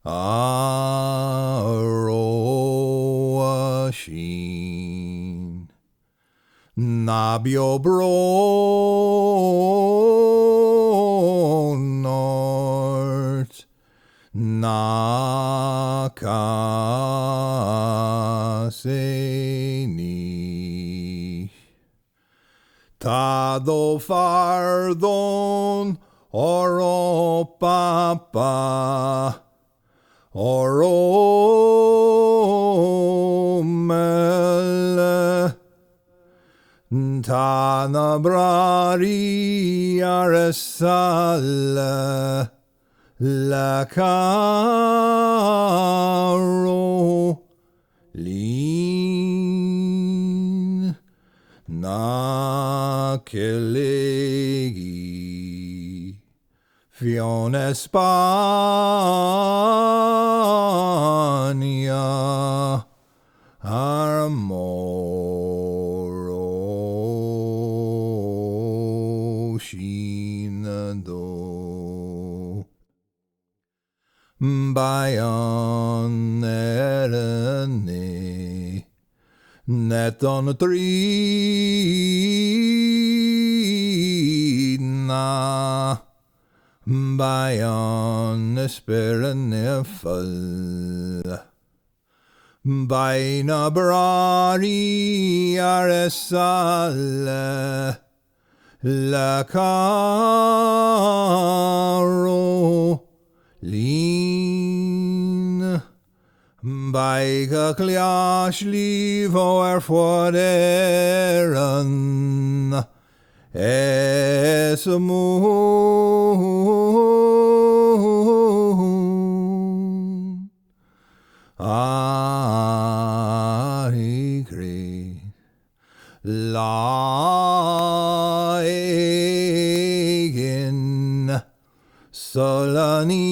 Aroashin Nabio Bronort Nakaseni Tado Fardon Oro Papa Oro Mele Tana Brari Aresale La Caro Lin Nakelegi Fiona Spania Armoro Shinado Bayon Erene Net on 3 na Bayon Esperanefal Baina Brari Aresale La Caro Lin Baiga Kliash Livo Erfoderan Esamun Ari Kri Laegin Solani